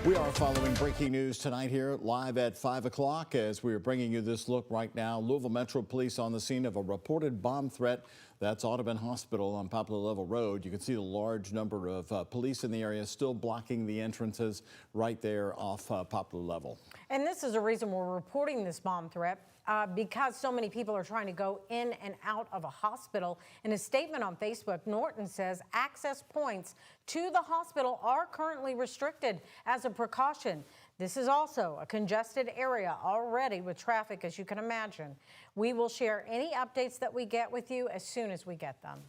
We are following breaking news tonight here live at 5 o'clock as we are bringing you this look right now. Louisville Metro Police on the scene of a reported bomb threat. That's Audubon Hospital on Poplar Level Road. You can see the large number of police in the area still blocking the entrances right there off Poplar Level. And this is a reason we're reporting this bomb threat. Because so many people are trying to go in and out of a hospital. In a statement on Facebook, Norton says access points to the hospital are currently restricted as a precaution. This is also a congested area already with traffic, as you can imagine. We will share any updates that we get with you as soon as we get them.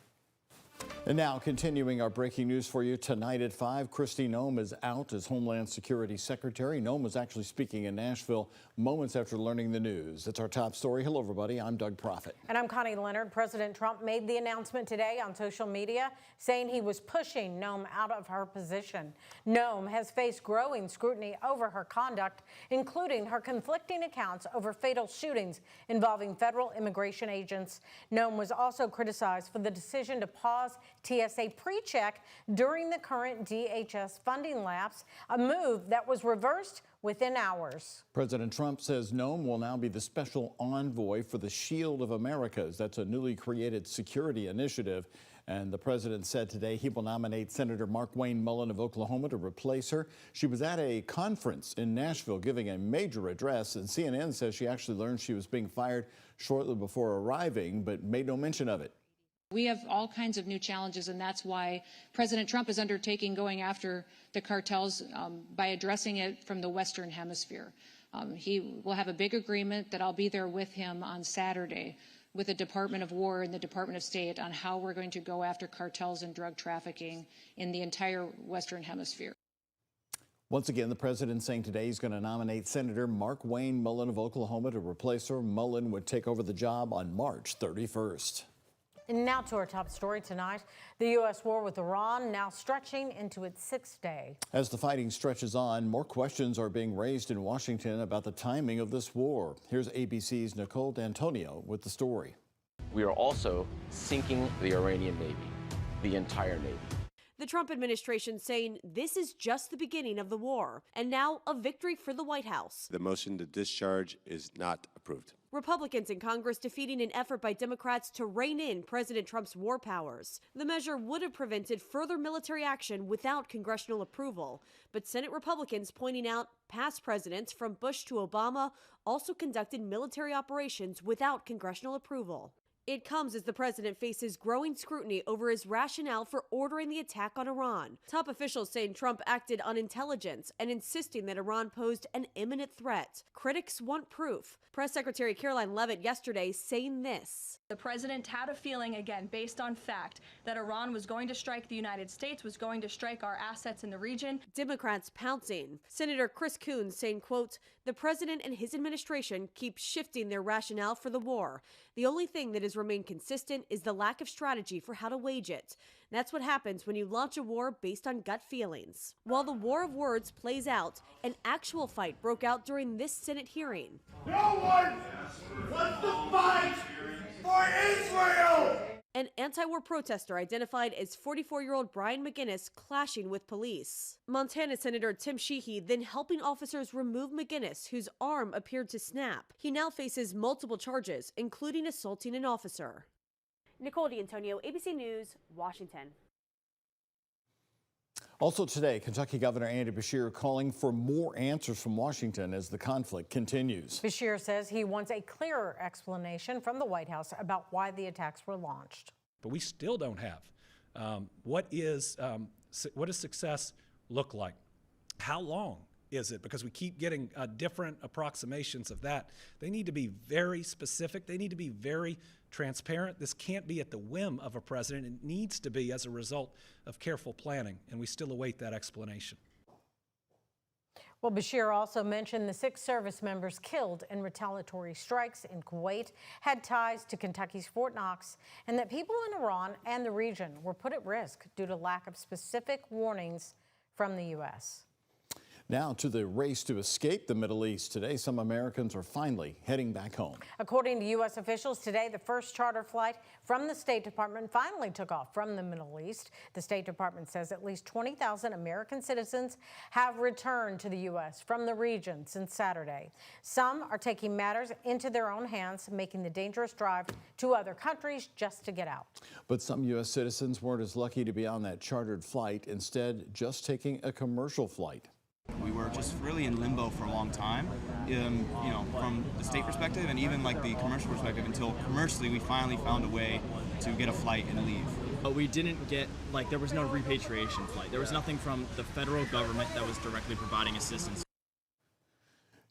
And now, continuing our breaking news for you tonight at 5, Kristi Noem is out as Homeland Security Secretary. Noem was actually speaking in Nashville moments after learning the news. That's our top story. Hello, everybody. I'm Doug Proffitt. And I'm Connie Leonard. President Trump made the announcement today on social media, saying he was pushing Noem out of her position. Noem has faced growing scrutiny over her conduct, including her conflicting accounts over fatal shootings involving federal immigration agents. Noem was also criticized for the decision to pause TSA pre-check during the current DHS funding lapse, a move that was reversed within hours. President Trump says Noem will now be the special envoy for the Shield of Americas. That's a newly created security initiative. And the president said today he will nominate Senator Mark Wayne Mullen of Oklahoma to replace her. She was at a conference in Nashville giving a major address, and CNN says she actually learned she was being fired shortly before arriving, but made no mention of it. We have all kinds of new challenges, and that's why President Trump is undertaking going after the cartels by addressing it from the Western Hemisphere. He will have a big agreement that I'll be there with him on Saturday with the Department of War and the Department of State on how we're going to go after cartels and drug trafficking in the entire Western Hemisphere. Once again, the president saying today he's going to nominate Senator Mark Wayne Mullen of Oklahoma to replace her. Mullen would take over the job on March 31st. And now to our top story tonight. The U.S. war with Iran now stretching into its 6th day. As the fighting stretches on, more questions are being raised in Washington about the timing of this war. Here's ABC's Nicole D'Antonio with the story. We are also sinking the Iranian Navy, the entire Navy. The Trump administration saying this is just the beginning of the war, and now a victory for the White House. The motion to discharge is not approved. Republicans in Congress defeating an effort by Democrats to rein in President Trump's war powers. The measure would have prevented further military action without congressional approval, but Senate Republicans pointing out past presidents from Bush to Obama also conducted military operations without congressional approval. It comes as the president faces growing scrutiny over his rationale for ordering the attack on Iran. Top officials saying Trump acted on intelligence and insisting that Iran posed an imminent threat. Critics want proof. Press Secretary Caroline Leavitt yesterday saying this. The president had a feeling, again, based on fact, that Iran was going to strike the United States, was going to strike our assets in the region. Democrats pouncing. Senator Chris Coons saying, quote, the president and his administration keep shifting their rationale for the war. The only thing that has remained consistent is the lack of strategy for how to wage it. That's what happens when you launch a war based on gut feelings. While the war of words plays out, an actual fight broke out during this Senate hearing. No one wants to fight for Israel! An anti-war protester identified as 44-year-old Brian McGinnis clashing with police. Montana Senator Tim Sheehy then helping officers remove McGinnis, whose arm appeared to snap. He now faces multiple charges, including assaulting an officer. Nicole D'Antonio, ABC News, Washington. Also today, Kentucky Governor Andy Beshear calling for more answers from Washington as the conflict continues. Beshear says he wants a clearer explanation from the White House about why the attacks were launched. But we still don't have what does success look like? How long is it? Because we keep getting different approximations of that. They need to be very specific. They need to be very transparent. This can't be at the whim of a president. It needs to be as a result of careful planning, and we still await that explanation. Well, Beshear also mentioned the 6 service members killed in retaliatory strikes in Kuwait had ties to Kentucky's Fort Knox, and that people in Iran and the region were put at risk due to lack of specific warnings from the U.S. Now to the race to escape the Middle East. Today, some Americans are finally heading back home. According to U.S. officials today, the first charter flight from the State Department finally took off from the Middle East. The State Department says at least 20,000 American citizens have returned to the U.S. from the region since Saturday. Some are taking matters into their own hands, making the dangerous drive to other countries just to get out. But some U.S. citizens weren't as lucky to be on that chartered flight, instead just taking a commercial flight. We were just really in limbo for a long time, from the state perspective and even like the commercial perspective, until commercially we finally found a way to get a flight and leave. But we didn't get, there was no repatriation flight. There was nothing from the federal government that was directly providing assistance.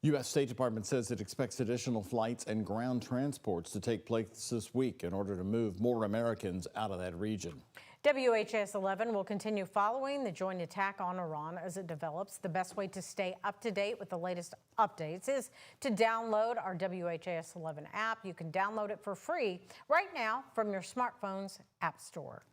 U.S. State Department says it expects additional flights and ground transports to take place this week in order to move more Americans out of that region. WHAS11 will continue following the joint attack on Iran as it develops. The best way to stay up to date with the latest updates is to download our WHAS11 app. You can download it for free right now from your smartphone's app store.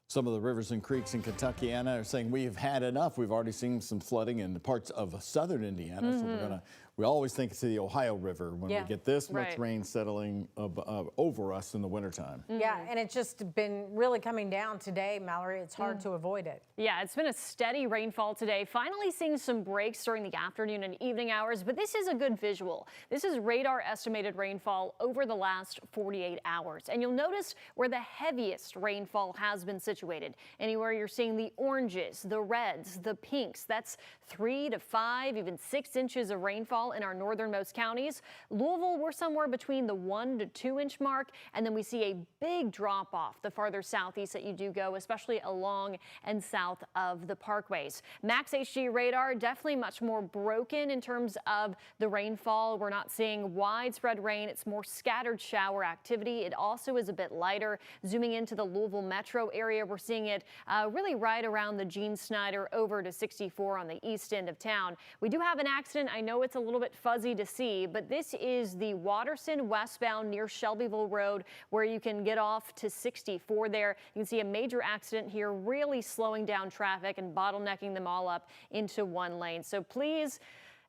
Some of the rivers and creeks in Kentucky, Anna, are saying we've had enough. We've already seen some flooding in parts of southern Indiana. So we always think it's the Ohio River when we get this much rain settling over us in the wintertime. Yeah, and it's just been really coming down today, Mallory. It's hard to avoid it. Yeah, it's been a steady rainfall today, finally seeing some breaks during the afternoon and evening hours, but this is a good visual. This is radar estimated rainfall over the last 48 hours. And you'll notice where the heaviest rainfall has been situated. Anywhere you're seeing the oranges, the reds, the pinks, that's 3 to 5, even 6 inches of rainfall in our northernmost counties. Louisville, we're somewhere between the 1 to 2 inch mark, and then we see a big drop off the farther southeast that you do go, especially along and south of the parkways. Max HG radar definitely much more broken in terms of the rainfall. We're not seeing widespread rain. It's more scattered shower activity. It also is a bit lighter. Zooming into the Louisville metro area, we're seeing it really right around the Gene Snyder over to 64 on the east end of town. We do have an accident. I know it's a little bit fuzzy to see, but this is the Watterson westbound near Shelbyville Road, where you can get off to 64 there. You can see a major accident here, really slowing down traffic and bottlenecking them all up into one lane. So please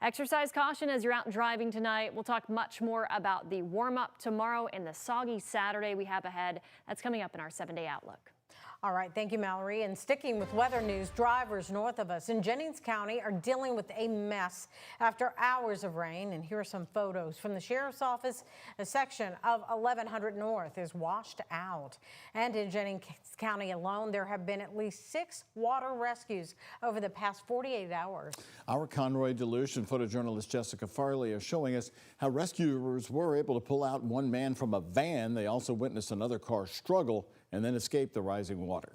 exercise caution as you're out driving tonight. We'll talk much more about the warm-up tomorrow and the soggy Saturday we have ahead. That's coming up in our 7-day outlook. All right, thank you, Mallory. And sticking with weather news, drivers north of us in Jennings County are dealing with a mess after hours of rain. And here are some photos from the sheriff's office. A section of 1100 North is washed out. And in Jennings County alone, there have been at least 6 water rescues over the past 48 hours. Our Conroy Deluche and photojournalist Jessica Farley are showing us how rescuers were able to pull out one man from a van. They also witnessed another car struggle and then escape the rising water.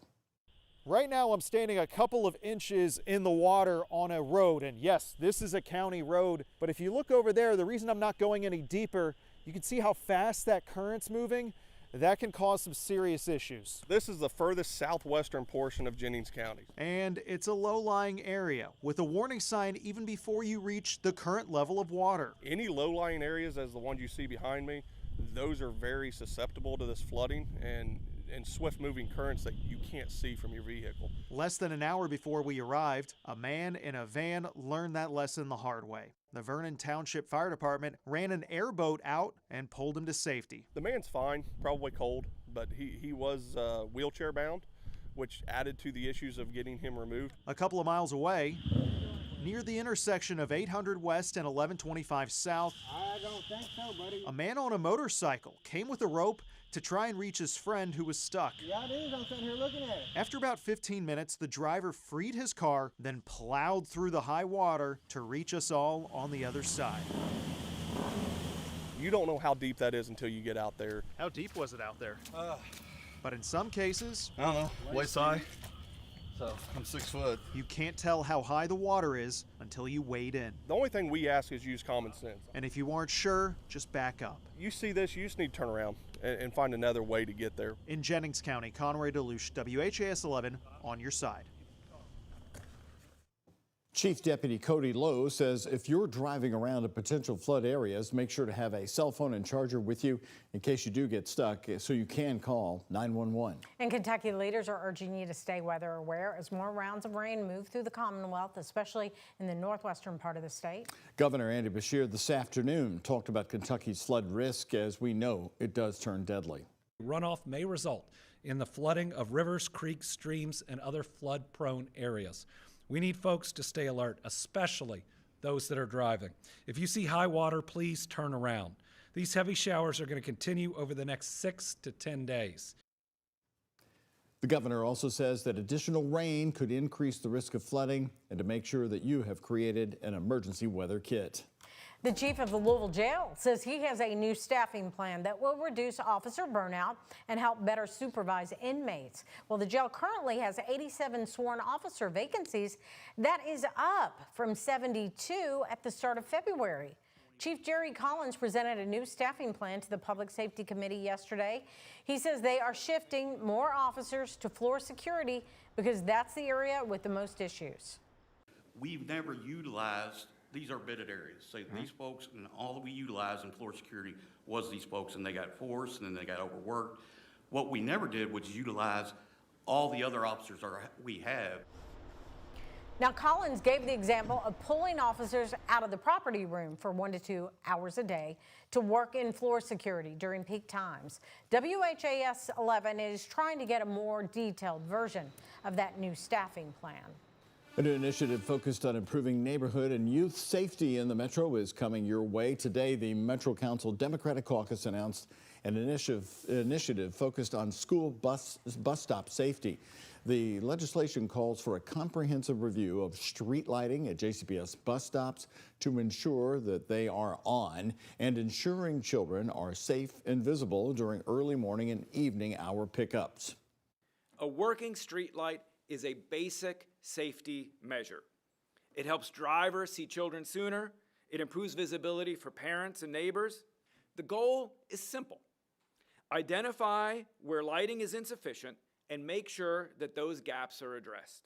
Right now I'm standing a couple of inches in the water on a road, and yes, this is a county road, but if you look over there, the reason I'm not going any deeper, you can see how fast that current's moving. That can cause some serious issues. This is the furthest southwestern portion of Jennings County. And it's a low-lying area with a warning sign even before you reach the current level of water. Any low-lying areas, as the ones you see behind me, those are very susceptible to this flooding and swift-moving currents that you can't see from your vehicle. Less than an hour before we arrived, a man in a van learned that lesson the hard way. The Vernon Township Fire Department ran an airboat out and pulled him to safety. The man's fine, probably cold, but he was wheelchair bound, which added to the issues of getting him removed. A couple of miles away, near the intersection of 800 West and 1125 South, I don't think so, buddy. a man on a motorcycle came with a rope to try and reach his friend who was stuck. Yeah, it is. I'm sitting here looking at it. After about 15 minutes, the driver freed his car, then plowed through the high water to reach us all on the other side. You don't know how deep that is until you get out there. How deep was it out there? But in some cases, I don't know, waist high. So I'm 6 foot. You can't tell how high the water is until you wade in. The only thing we ask is use common sense. And if you aren't sure, just back up. You see this, you just need to turn around and find another way to get there. In Jennings County, Conroy Deluche, WHAS 11 on your side. Chief Deputy Cody Lowe says if you're driving around in potential flood areas, make sure to have a cell phone and charger with you in case you do get stuck, so you can call 911. And Kentucky leaders are urging you to stay weather aware as more rounds of rain move through the Commonwealth, especially in the northwestern part of the state. Governor Andy Beshear this afternoon talked about Kentucky's flood risk, as we know it does turn deadly. Runoff may result in the flooding of rivers, creeks, streams, and other flood-prone areas. We need folks to stay alert, especially those that are driving. If you see high water, please turn around. These heavy showers are going to continue over the next 6 to 10 days. The governor also says that additional rain could increase the risk of flooding, and to make sure that you have created an emergency weather kit. The chief of the Louisville jail says he has a new staffing plan that will reduce officer burnout and help better supervise inmates. Well, the jail currently has 87 sworn officer vacancies. That is up from 72 at the start of February. Chief Jerry Collins presented a new staffing plan to the Public Safety Committee yesterday. He says they are shifting more officers to floor security because that's the area with the most issues. We've never utilized, these are bidded areas. So these folks, and all that we utilized in floor security was these folks, and they got forced and then they got overworked. What we never did was utilize all the other officers we have. Now, Collins gave the example of pulling officers out of the property room for 1 to 2 hours a day to work in floor security during peak times. WHAS11 is trying to get a more detailed version of that new staffing plan. A new initiative focused on improving neighborhood and youth safety in the Metro is coming your way. Today, the Metro Council Democratic Caucus announced an initiative focused on school bus stop safety. The legislation calls for a comprehensive review of street lighting at JCPS bus stops to ensure that they are on and ensuring children are safe and visible during early morning and evening hour pickups. A working street light is a basic safety measure. It helps drivers see children sooner. It improves visibility for parents and neighbors. The goal is simple. Identify where lighting is insufficient and make sure that those gaps are addressed.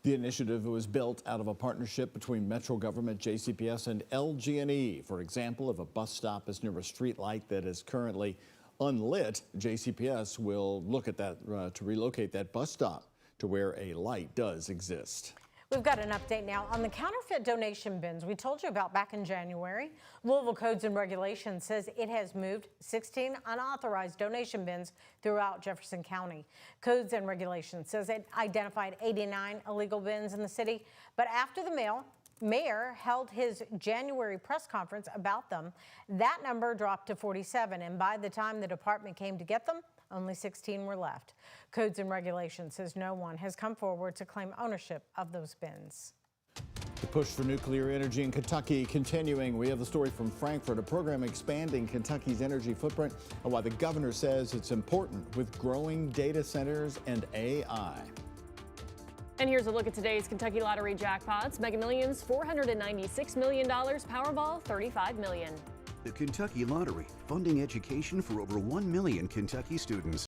The initiative was built out of a partnership between Metro government, JCPS, and LG&E. For example, if a bus stop is near a street light that is currently unlit, JCPS will look at that to relocate that bus stop to where a light does exist. We've got an update now on the counterfeit donation bins we told you about back in January. Louisville Codes and Regulations says it has moved 16 unauthorized donation bins throughout Jefferson County. Codes and Regulations says it identified 89 illegal bins in the city, but after the mayor held his January press conference about them, that number dropped to 47, and by the time the department came to get them, only 16 were left. Codes and Regulations says no one has come forward to claim ownership of those bins. The push for nuclear energy in Kentucky continuing. We have the story from Frankfurt, a program expanding Kentucky's energy footprint and why the governor says it's important with growing data centers and AI. And here's a look at today's Kentucky Lottery jackpots. Mega Millions, $496 million. Powerball, $35 million. The Kentucky Lottery, funding education for over 1 million Kentucky students.